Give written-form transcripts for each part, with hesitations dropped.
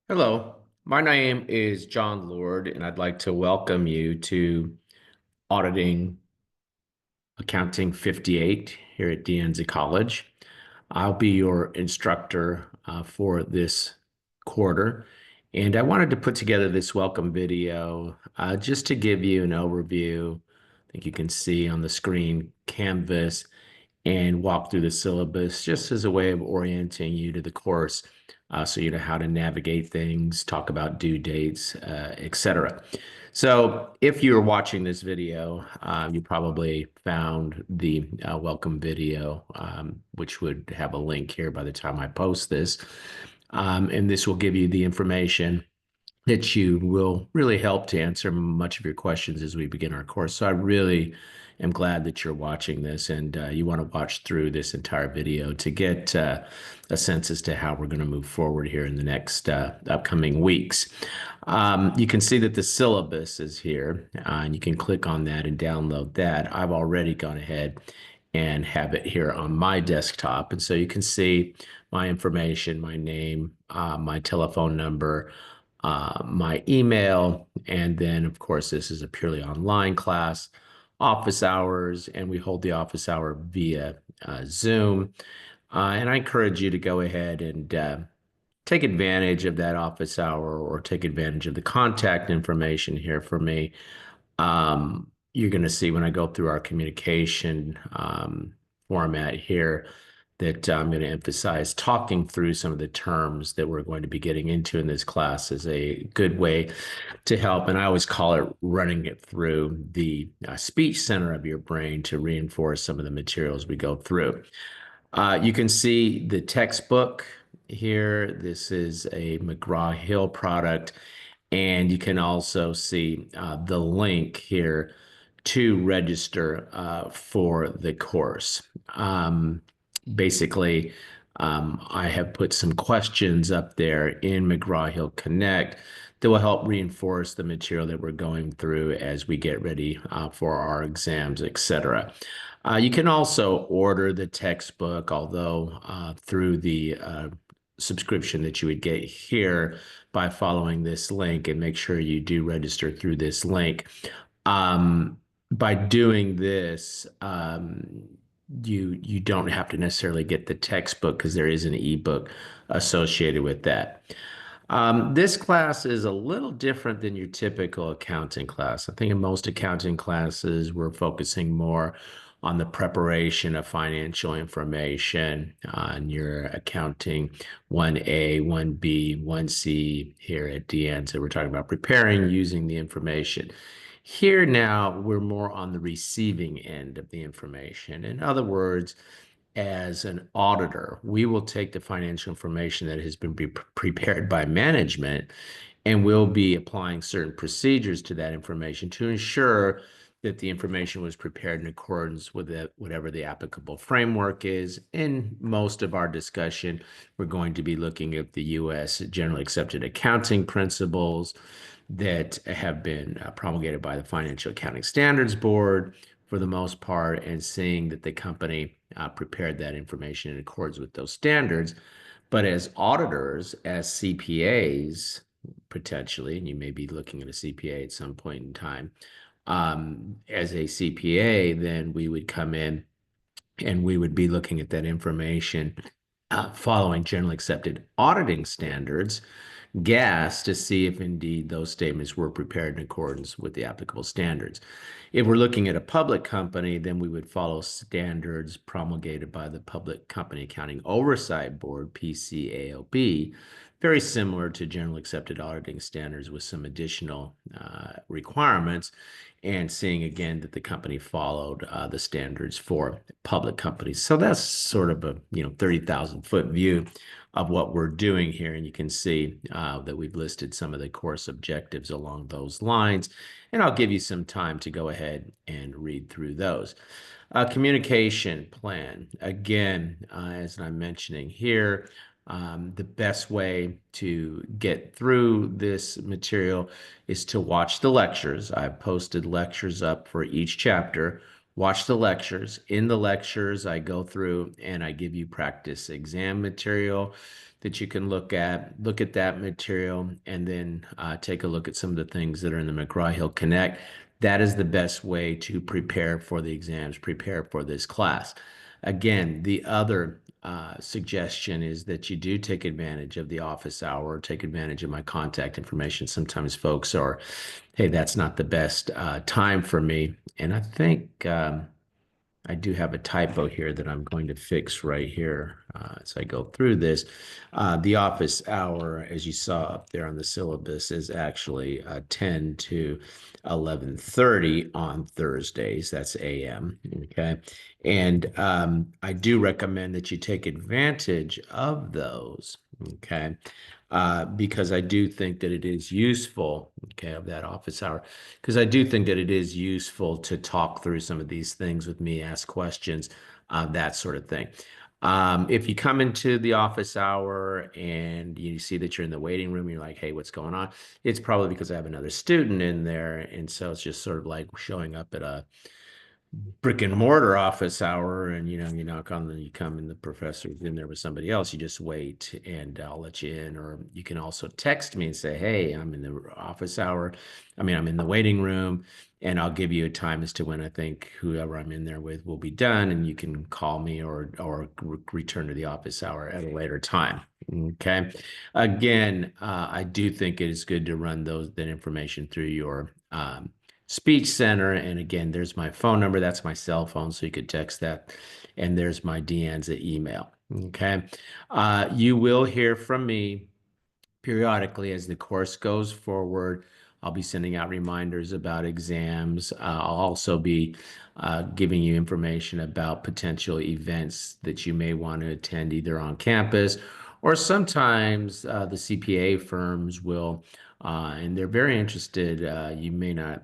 Hello, my name is John Lord, and I'd like to welcome you to Auditing Accounting 58 here at DNZ College. I'll be your instructor for this quarter, and I wanted to put together this welcome video just to give you an overview. I think you can see on the screen Canvas and walk through the syllabus just as a way of orienting you to the course so you know how to navigate things, talk about due dates, etc. So if you're watching this video, you probably found the welcome video, which would have a link here by the time I post this. And this will give you the information that you will really help to answer much of your questions as we begin our course. So I really am glad that you're watching this and you want to watch through this entire video to get a sense as to how we're going to move forward here in the next upcoming weeks. You can see that the syllabus is here and you can click on that and download that. I've already gone ahead and have it here on my desktop. And so you can see my information, my name, my telephone number, my email, and then of course this is a purely online class, office hours, and we hold the office hour via Zoom. And I encourage you to go ahead and take advantage of that office hour or take advantage of the contact information here for me. You're going to see when I go through our communication format here that I'm going to emphasize talking through some of the terms that we're going to be getting into in this class is a good way to help. And I always call it running it through the speech center of your brain to reinforce some of the materials we go through. You can see the textbook here. This is a McGraw-Hill product. And you can also see the link here to register for the course. Basically, I have put some questions up there in McGraw-Hill Connect that will help reinforce the material that we're going through as we get ready for our exams, etc. You can also order the textbook, although through the subscription that you would get here by following this link, and make sure you do register through this link. By doing this, you don't have to necessarily get the textbook because there is an ebook associated with that. This class is a little different than your typical accounting class. I think in most accounting classes, we're focusing more on the preparation of financial information on your accounting 1A, 1B, 1C here at DN. So we're talking about preparing using the information. Here now, we're more on the receiving end of the information. In other words, as an auditor, we will take the financial information that has been prepared by management and we'll be applying certain procedures to that information to ensure that the information was prepared in accordance with whatever the applicable framework is. In most of our discussion, we're going to be looking at the U.S. generally accepted accounting principles that have been promulgated by the Financial Accounting Standards Board for the most part, and seeing that the company prepared that information in accordance with those standards. But as auditors, as CPAs, potentially, and you may be looking at a CPA at some point in time, as a CPA, then we would come in and we would be looking at that information following generally accepted auditing standards, GAS, to see if indeed those statements were prepared in accordance with the applicable standards. If we're looking at a public company, then we would follow standards promulgated by the Public Company Accounting Oversight Board, PCAOB, very similar to general accepted auditing standards with some additional requirements, and seeing again that the company followed the standards for public companies. So that's sort of a 30,000 foot view of what we're doing here. And you can see that we've listed some of the course objectives along those lines. And I'll give you some time to go ahead and read through those. Communication plan. Again, as I'm mentioning here, the best way to get through this material is to watch the lectures. I've posted lectures up for each chapter. Watch the lectures. In the lectures, I go through and I give you practice exam material that you can look at that material, and then take a look at some of the things that are in the McGraw-Hill Connect. That is the best way to prepare for the exams, prepare for this class. Again, the other suggestion is that you do take advantage of the office hour, take advantage of my contact information. Sometimes folks are, hey, that's not the best time for me. And I think I do have a typo here that I'm going to fix right here as I go through this. The office hour, as you saw up there on the syllabus, is actually 10 to 11:30 on Thursdays. That's AM. Okay. And I do recommend that you take advantage of those. Okay. Because I do think that it is useful, okay, of that office hour, because I do think that it is useful to talk through some of these things with me, ask questions, that sort of thing. If you come into the office hour and you see that you're in the waiting room, you're like, hey, what's going on? It's probably because I have another student in there. And so it's just sort of like showing up at a brick and mortar office hour, and you knock on you come and the professor's in there with somebody else. You just wait and I'll let you in. Or you can also text me and say, hey, I'm in the office hour. I'm in the waiting room, and I'll give you a time as to when I think whoever I'm in there with will be done, and you can call me or return to the office hour at a later time. Okay. Again, I do think it is good to run that information through your speech center. And again, there's my phone number. That's my cell phone, so you could text that. And there's my Deanza email. Okay. You will hear from me periodically as the course goes forward. I'll be sending out reminders about exams. I'll also be giving you information about potential events that you may want to attend either on campus, or sometimes the CPA firms will, and they're very interested. You may not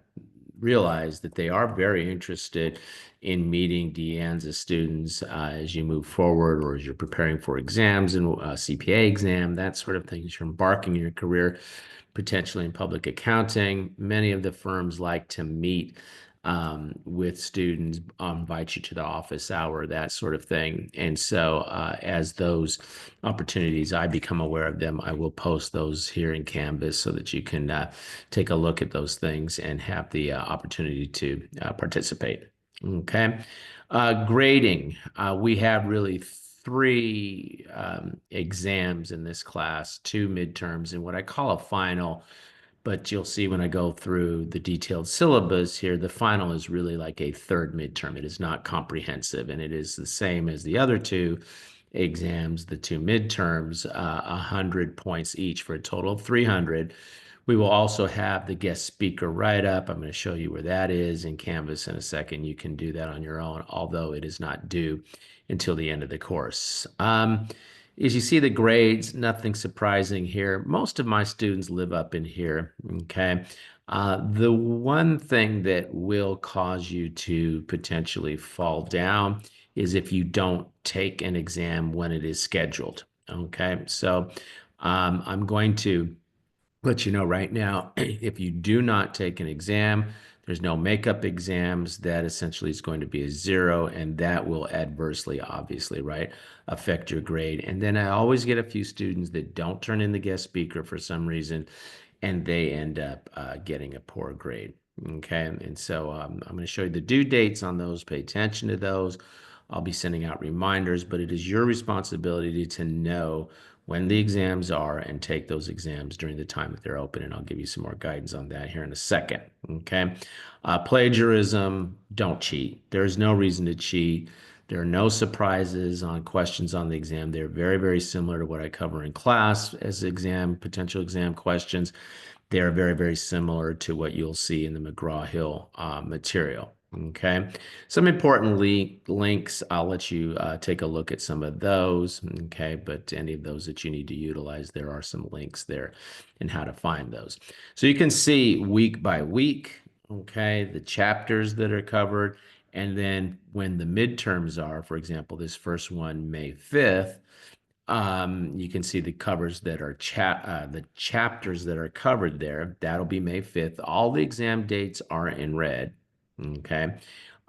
realize that they are very interested in meeting Deanne's students as you move forward, or as you're preparing for exams and CPA exam, that sort of thing, as you're embarking in your career, potentially in public accounting. Many of the firms like to meet with students, invite you to the office hour, that sort of thing. And so as those opportunities, I become aware of them, I will post those here in Canvas so that you can take a look at those things and have the opportunity to participate. Okay. Grading. We have really three exams in this class, two midterms, and what I call a final. But you'll see when I go through the detailed syllabus here, the final is really like a third midterm. It is not comprehensive, and it is the same as the other two exams, the two midterms, 100 points each for a total of 300. We will also have the guest speaker write-up. I'm going to show you where that is in Canvas in a second. You can do that on your own, although it is not due until the end of the course. As you see the grades, nothing surprising here. Most of my students live up in here, okay? The one thing that will cause you to potentially fall down is if you don't take an exam when it is scheduled, okay? So I'm going to let you know right now, if you do not take an exam, there's no makeup exams, that essentially is going to be a 0, and that will adversely, obviously, right, affect your grade. And then I always get a few students that don't turn in the guest speaker for some reason, and they end up getting a poor grade. Okay, and so I'm going to show you the due dates on those. Pay attention to those. I'll be sending out reminders, but it is your responsibility to know when the exams are and take those exams during the time that they're open. And I'll give you some more guidance on that here in a second. Okay. Plagiarism, don't cheat. There's no reason to cheat. There are no surprises on questions on the exam. They're very, very similar to what I cover in class as potential exam questions. They are very, very similar to what you'll see in the McGraw-Hill material. Okay. Some important links. I'll let you take a look at some of those. Okay. But any of those that you need to utilize, there are some links there and how to find those. So you can see week by week, okay, the chapters that are covered. And then when the midterms are, for example, this first one, May 5th, you can see the covers that are the chapters that are covered there. That'll be May 5th. All the exam dates are in red. Okay.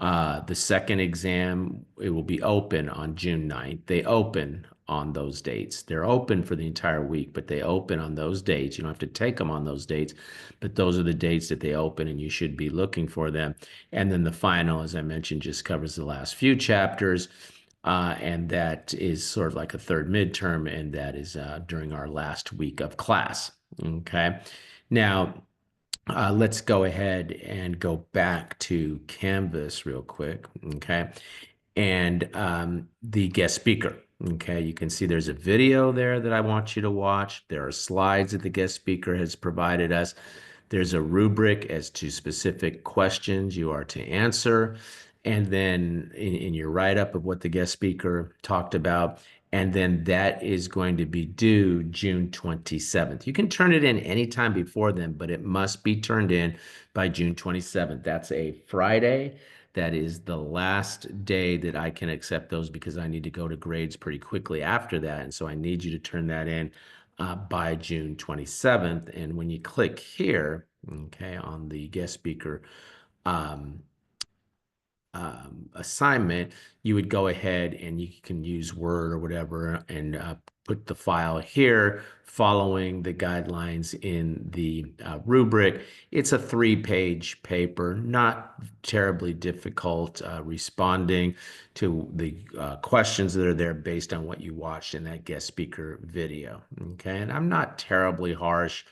The second exam, it will be open on June 9th. They open on those dates. They're open for the entire week, but they open on those dates. You don't have to take them on those dates, but those are the dates that they open, and you should be looking for them. And then the final, as I mentioned, just covers the last few chapters. And that is sort of like a third midterm, and that is during our last week of class. Okay. Now, let's go ahead and go back to Canvas real quick. Okay. And the guest speaker. Okay, you can see there's a video there that I want you to watch. There are slides that the guest speaker has provided us. There's a rubric as to specific questions you are to answer. And then in your write-up of what the guest speaker talked about, and then that is going to be due June 27th. You can turn it in anytime before then, but it must be turned in by June 27th. That's a Friday. That is the last day that I can accept those because I need to go to grades pretty quickly after that. And so I need you to turn that in by June 27th. And when you click here, okay, on the guest speaker um, assignment, you would go ahead and you can use Word or whatever and put the file here following the guidelines in the rubric. It's a 3-page paper, not terribly difficult, responding to the questions that are there based on what you watched in that guest speaker video. Okay, and I'm not terribly harsh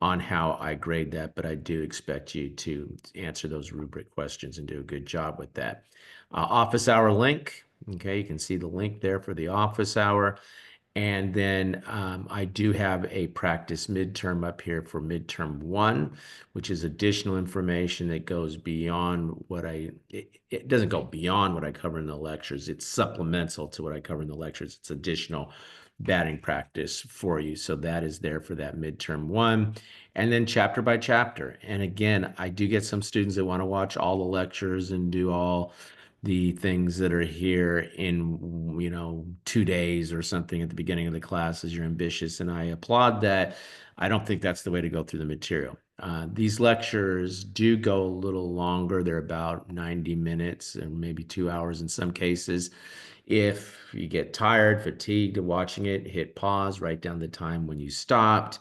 on how I grade that, but I do expect you to answer those rubric questions and do a good job with that. Office hour link. Okay, you can see the link there for the office hour. And then I do have a practice midterm up here for midterm 1, which is additional information that goes beyond what it doesn't go beyond what I cover in the lectures. It's supplemental to what I cover in the lectures. It's additional batting practice for you. So that is there for that midterm 1. And then chapter by chapter. And again, I do get some students that want to watch all the lectures and do all the things that are here in 2 days or something at the beginning of the class as you're ambitious, and I applaud that. I don't think that's the way to go through the material. These lectures do go a little longer. They're about 90 minutes and maybe 2 hours in some cases. If you get tired, fatigued of watching it, hit pause, write down the time when you stopped,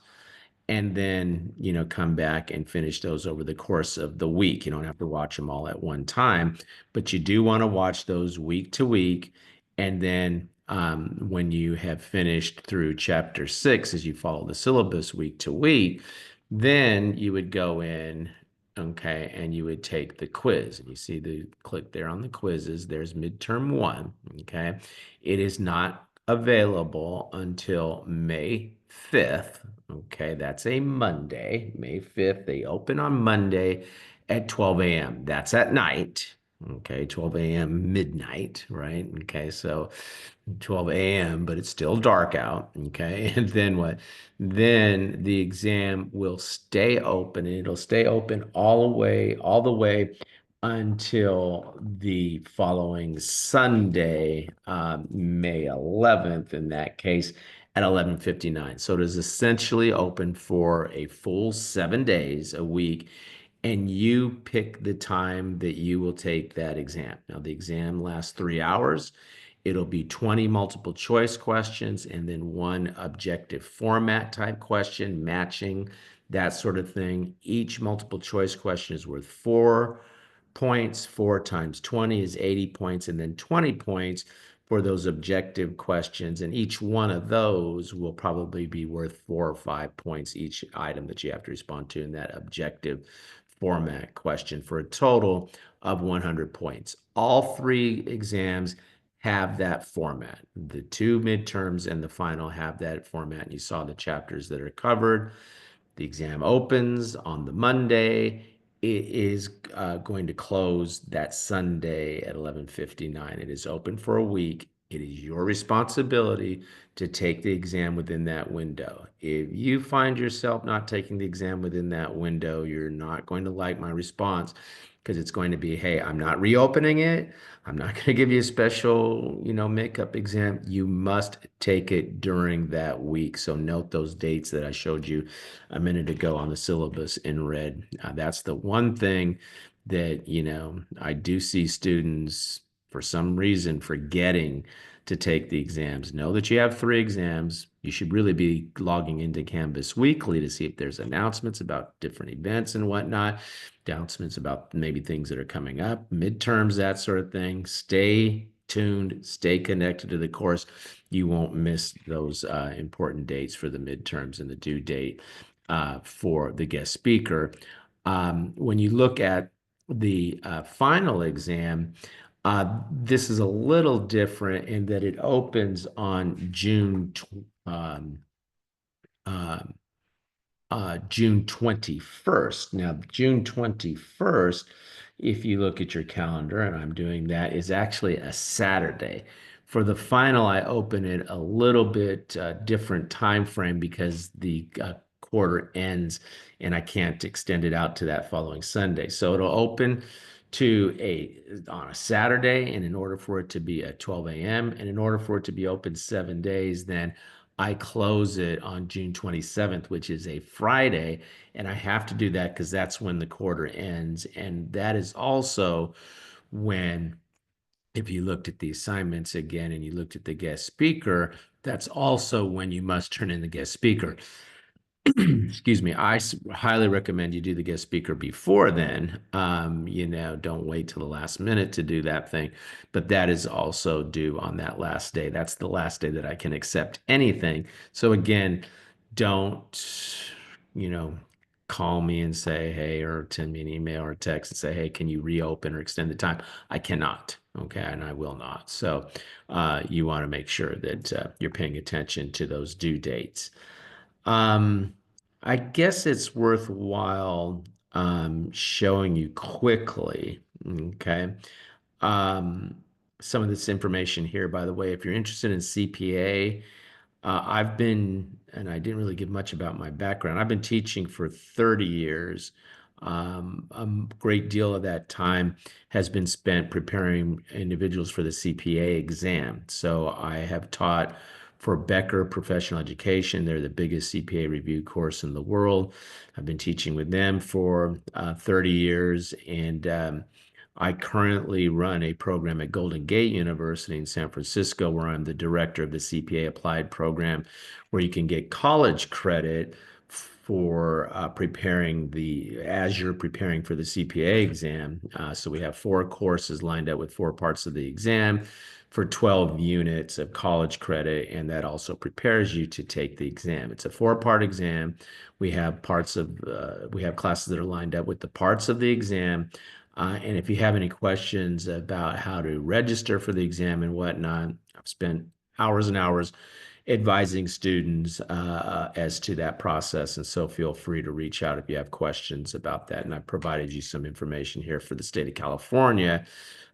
and then come back and finish those over the course of the week. You don't have to watch them all at one time, but you do want to watch those week to week. And then when you have finished through chapter 6, as you follow the syllabus week to week, then you would go in, okay, and you would take the quiz. And you see the click there on the quizzes. There's midterm 1, okay. It is not available until May 5th. Okay, that's a Monday, May 5th. They open on Monday at 12 a.m. That's at night. Okay, 12 a.m. midnight, right? Okay, so 12 a.m., but it's still dark out. Okay, and then what? Then the exam will stay open, and it'll stay open all the way until the following Sunday, May 11th, in that case, at 11:59. So it is essentially open for a full 7 days a week, and you pick the time that you will take that exam. Now, the exam lasts 3 hours. It'll be 20 multiple choice questions and then one objective format type question, matching, that sort of thing. Each multiple choice question is worth 4 points. 4 times 20 is 80 points, and then 20 points for those objective questions. And each one of those will probably be worth 4 or 5 points, each item that you have to respond to in that objective format question, for a total of 100 points. All 3 exams have that format. The 2 midterms and the final have that format. And you saw the chapters that are covered. The exam opens on the Monday. It is going to close that Sunday at 11:59. It is open for a week. It is your responsibility to take the exam within that window. If you find yourself not taking the exam within that window, you're not going to like my response, because it's going to be, hey, I'm not reopening it. I'm not going to give you a special, makeup exam. You must take it during that week. So note those dates that I showed you a minute ago on the syllabus in red. That's the one thing that, I do see students for some reason forgetting to take the exams. Know that you have three exams. You should really be logging into Canvas weekly to see if there's announcements about different events and whatnot, announcements about maybe things that are coming up, midterms, that sort of thing. Stay tuned, stay connected to the course. You won't miss those important dates for the midterms and the due date for the guest speaker. When you look at the final exam, this is a little different in that it opens on um, uh, June 21st. Now, June 21st, if you look at your calendar, and I'm doing that, is actually a Saturday. For the final, I open it a little bit different time frame because the quarter ends and I can't extend it out to that following Sunday. So it'll open to on a Saturday, and in order for it to be at 12 a.m. and in order for it to be open 7 days, then I close it on June 27th, which is a Friday, and I have to do that because that's when the quarter ends. And that is also when, if you looked at the assignments again and you looked at the guest speaker, that's also when you must turn in the guest speaker. Excuse me. I highly recommend you do the guest speaker before then. Don't wait till the last minute to do that thing. But that is also due on that last day. That's the last day that I can accept anything. So again, don't, you know, call me and say, hey, or send me an email or a text and say, hey, can you reopen or extend the time? I cannot. Okay. And I will not. So you want to make sure that you're paying attention to those due dates. Um, I guess it's worthwhile showing you quickly, okay? Um, some of this information here, by the way, if you're interested in CPA, I've been, and I didn't really give much about my background. I've been teaching for 30 years. A great deal of that time has been spent preparing individuals for the CPA exam. So I have taught for Becker Professional Education. They're the biggest CPA review course in the world. I've been teaching with them for 30 years, and I currently run a program at Golden Gate University in San Francisco, where I'm the director of the CPA Applied program, where you can get college credit for as you're preparing for the CPA exam. So we have four courses lined up with four parts of the exam for 12 units of college credit, and that also prepares you to take the exam. It's a four-part exam. We have classes that are lined up with the parts of the exam. And if you have any questions about how to register for the exam and whatnot, I've spent hours and hours advising students as to that process. And so feel free to reach out if you have questions about that. And I provided you some information here for the state of California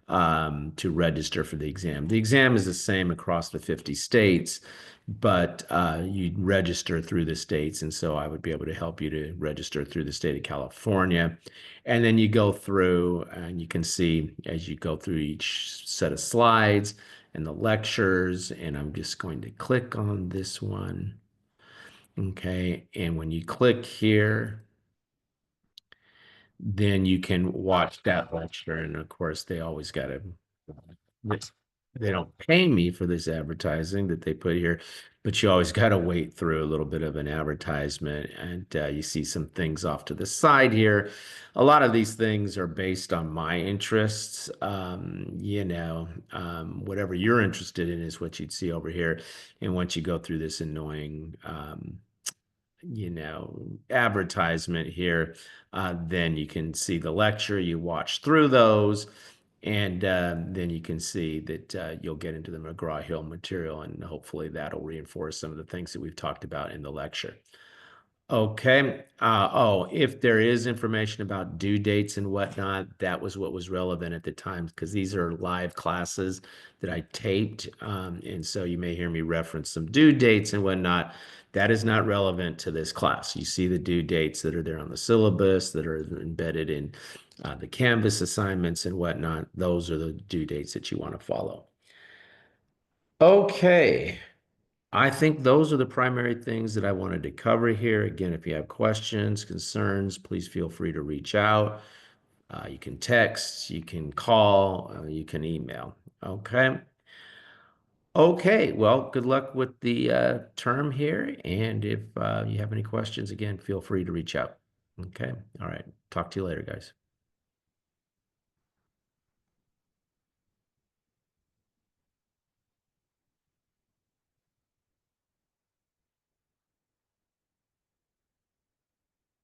to register for the exam. The exam is the same across the 50 states, but you register through the states. And so I would be able to help you to register through the state of California. And then you go through and you can see as you go through each set of slides and the lectures. And I'm just going to click on this one. Okay. And when you click here, then you can watch that lecture. And of course, they always got to, they don't pay me for this advertising that they put here, but you always got to wait through a little bit of an advertisement. And you see some things off to the side here. A lot of these things are based on my interests. Whatever you're interested in is what you'd see over here. And once you go through this annoying, advertisement here, then you can see the lecture, you watch through those, and then you can see that you'll get into the McGraw-Hill material, and hopefully that'll reinforce some of the things that we've talked about in the lecture. Okay. If there is information about due dates and whatnot, that was what was relevant at the time because these are live classes that I taped. And so you may hear me reference some due dates and whatnot. That is not relevant to this class. You see the due dates that are there on the syllabus, that are embedded in the Canvas assignments and whatnot. Those are the due dates that you want to follow. Okay. I think those are the primary things that I wanted to cover here. Again, if you have questions, concerns, please feel free to reach out. You can text, you can call, you can email. Okay. Okay. Well, good luck with the term here. And if you have any questions, again, feel free to reach out. Okay. All right. Talk to you later, guys.